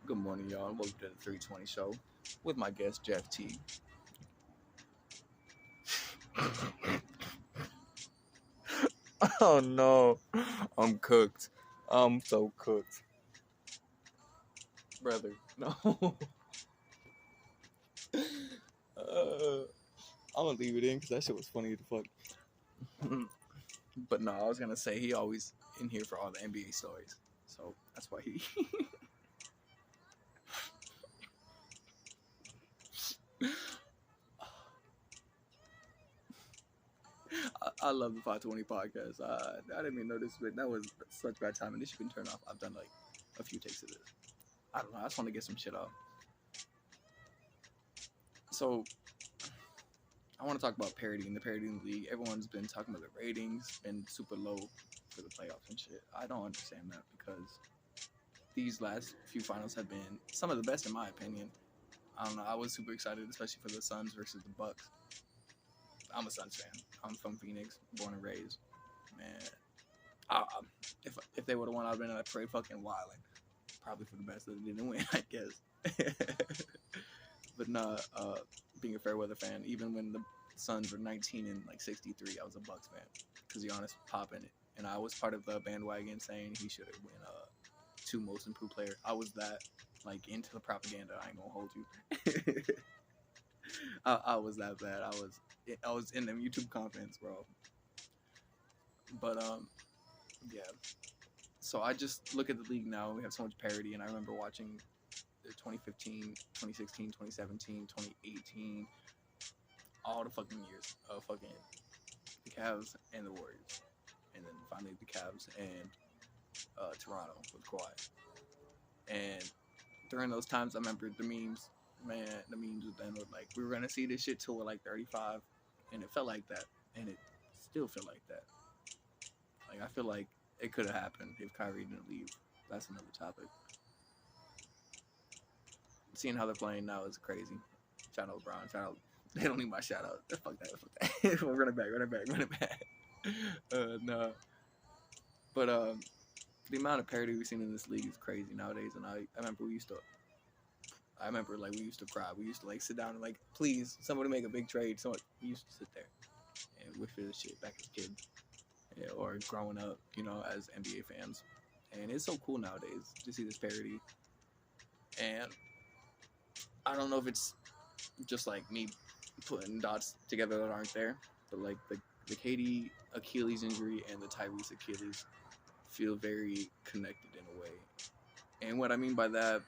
Good morning, y'all, and welcome to the 320 show with my guest, Jeff T. Oh no, I'm cooked. I'm so cooked. Brother, no. I'm gonna leave it in because that shit was funny as fuck. But no, I was gonna say he always in here for all the NBA stories. So that's why he. I love the 520 podcast. I didn't even notice, but that was such bad timing. This should be turned off. I've done like a few takes of this. I don't know. I just want to get some shit off. So I want to talk about parity in the parity in the league. Everyone's been talking about the ratings and super low for the playoffs and shit. I don't understand that because these last few finals have been some of the best in my opinion. I don't know. I was super excited, especially for the Suns versus the Bucks. I'm a Suns fan. I'm from Phoenix, born and raised. Man, if they would have won, I'd been in that parade fucking wilding. Probably for the best that they didn't win, I guess. But nah, being a fair weather fan, even when the Suns were 19 and like 63, I was a Bucks fan because Giannis was popping it, and I was part of the bandwagon saying he should have won 2 most improved player. I was that like into the propaganda. I ain't gonna hold you. I was that bad. I was in them YouTube comments, bro. But yeah. So I just look at the league now. We have so much parity, and I remember watching the 2015, 2016, 2017, 2018, all the fucking years of fucking the Cavs and the Warriors, and then finally the Cavs and Toronto with Kawhi. And during those times, I remember the memes. Man, the memes with them were like, we were gonna see this shit till we're like 35, and it felt like that, and it still feel like that. Like I feel like it could have happened if Kyrie didn't leave. That's another topic. Seeing how they're playing now is crazy. Shout out LeBron. Shout out. They don't need my shout out. Fuck that. Fuck that. Run it back. No. But the amount of parity we've seen in this league is crazy nowadays. And I remember we used to cry. We used to like sit down and like, please, somebody make a big trade. So we used to sit there and wish for this shit back as kids, yeah, or growing up, as NBA fans. And it's so cool nowadays to see this parity. And I don't know if it's just like me putting dots together that aren't there, but like the KD Achilles injury and the Tyrese Achilles feel very connected in a way. And what I mean by that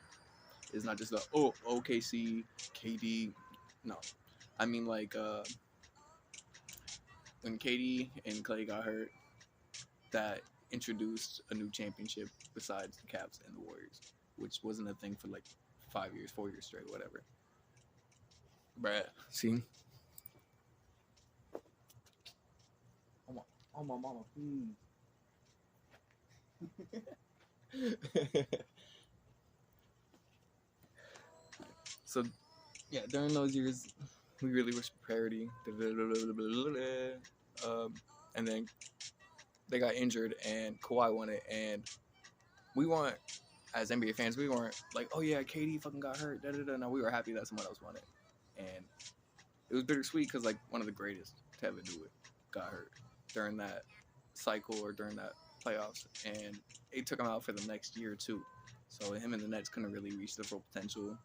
is not just OKC, KD. No, I mean like when KD and Clay got hurt, that introduced a new championship besides the Cavs and the Warriors, which wasn't a thing for like 5 years, 4 years straight, whatever. Bruh, see? Oh my mama. So, yeah, during those years, we really wish for parity. And then they got injured, and Kawhi won it. And we weren't, as NBA fans, we weren't like, oh yeah, KD fucking got hurt. No, we were happy that someone else won it. And it was bittersweet because like one of the greatest to ever do it got hurt during that cycle or during that playoffs, and it took him out for the next year too. So him and the Nets couldn't really reach their full potential.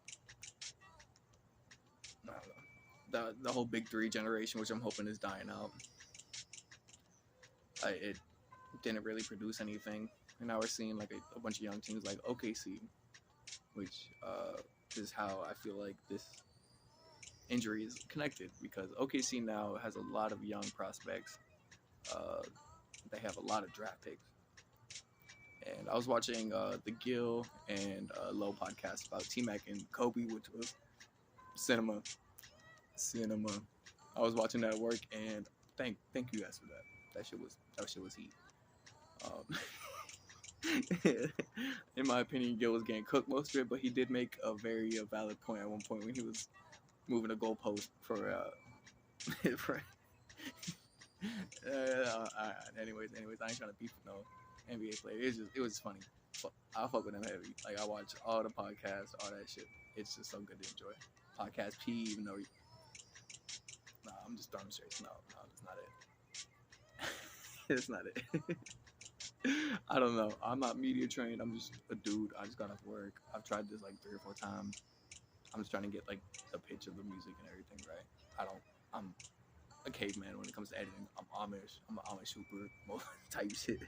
I don't know. The whole Big Three generation, which I'm hoping is dying out. It didn't really produce anything, and now we're seeing like a bunch of young teams like OKC, which is how I feel like this injury is connected, because OKC now has a lot of young prospects. They have a lot of draft picks. And I was watching the Gil and Low podcast about T-Mac and Kobe, which was cinema. I was watching that at work, and thank you guys for that. That shit was heat. In my opinion, Gil was getting cooked most of it, but he did make a very valid point at one point when he was moving a goalpost for anyways, I ain't trying to beef with no NBA player. It was funny. I fuck with them heavy. Like I watch all the podcasts, all that shit. It's just so good to enjoy. Podcast P, even though nah, I'm just throwing straight. No, that's not it. It's not it. I don't know. I'm not media trained. I'm just a dude. I just got off work. I've tried this like 3 or 4 times. I'm just trying to get like the pitch of the music and everything right. I'm a caveman when it comes to editing. I'm Amish. I'm an Amish super type shit.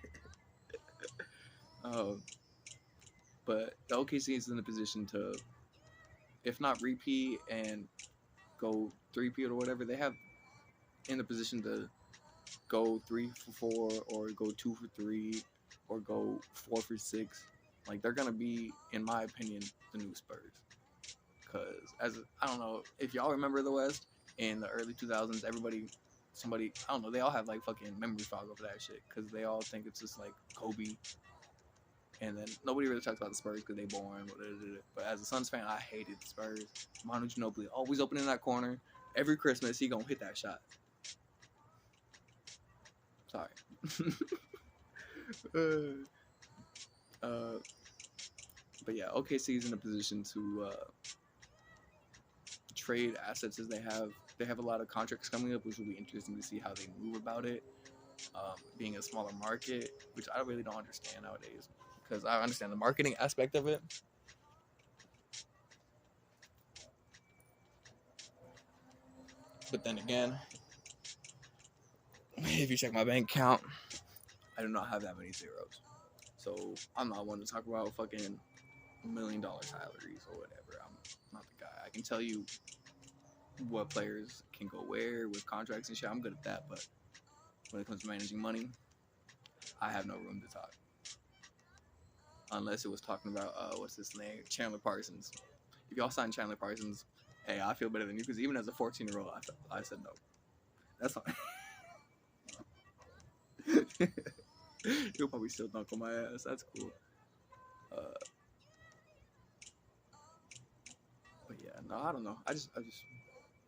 But the OKC is in a position to, if not repeat and go 3-peat or whatever, they have in a position to go 3 for 4 or go 2 for 3 or go 4 for 6. Like they're gonna be, in my opinion, the new Spurs. Cause I don't know if y'all remember the West in the early 2000s, somebody, I don't know, they all have like fucking memory fog over that shit because they all think it's just like Kobe. And then nobody really talks about the Spurs because they boring. But as a Suns fan, I hated the Spurs. Manu Ginobili always opening that corner. Every Christmas, he gonna hit that shot. Sorry. But yeah, OKC's in a position to trade assets as they have. They have a lot of contracts coming up, which will be interesting to see how they move about it. Being a smaller market, which I really don't understand nowadays, because I understand the marketing aspect of it. But then again, if you check my bank account, I do not have that many zeros. So I'm not one to talk about fucking $1 million salaries or whatever. I'm not the guy. I can tell you what players can go where with contracts and shit. I'm good at that, but when it comes to managing money, I have no room to talk. Unless it was talking about what's his name, Chandler Parsons. If y'all sign Chandler Parsons, hey, I feel better than you, because even as a 14-year-old, I said no. That's fine. He'll probably still dunk on my ass. That's cool. But yeah, no, I don't know. I just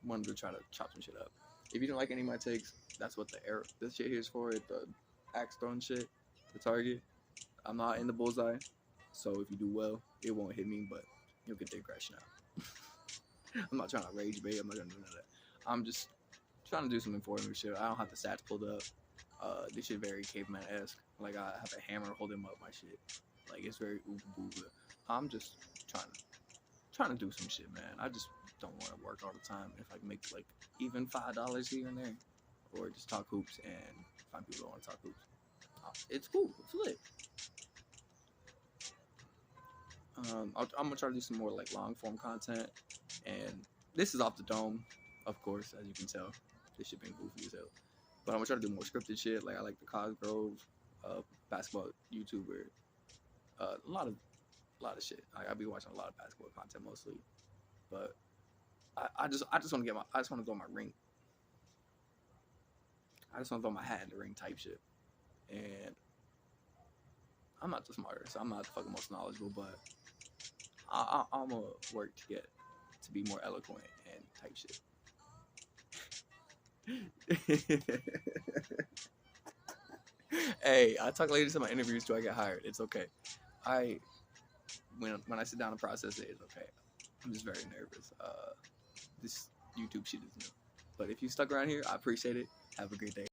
wanted to try to chop some shit up. If you didn't like any of my takes, that's what this shit here is for. The axe throwing shit, the target. I'm not in the bullseye, so if you do well, it won't hit me, but you'll get the aggression out. I'm not trying to rage bait. I'm not gonna do none of that. I'm just trying to do some informative shit. I don't have the stats pulled up. This shit very caveman-esque. Like I have a hammer holding up my shit. Like it's very ooga booga. I'm just trying to do some shit, man. I just don't want to work all the time. If I can make like even $5 here and there, or just talk hoops and find people that want to talk hoops, it's cool. It's lit. I'm gonna try to do some more like long form content, and this is off the dome, of course, as you can tell. This shit been goofy as hell, but I'm gonna try to do more scripted shit. Like I like the Cosgrove, basketball YouTuber, a lot of shit. I'll be watching a lot of basketball content mostly, but I just want to throw my ring. I just want to throw my hat in the ring type shit, and I'm not the smartest. I'm not the fucking most knowledgeable, but I'm gonna work to be more eloquent and type shit. Hey, I talk later to my interviews till I get hired. It's okay. When I sit down and process it, it's okay. I'm just very nervous. This YouTube shit is new. But if you stuck around here, I appreciate it. Have a great day.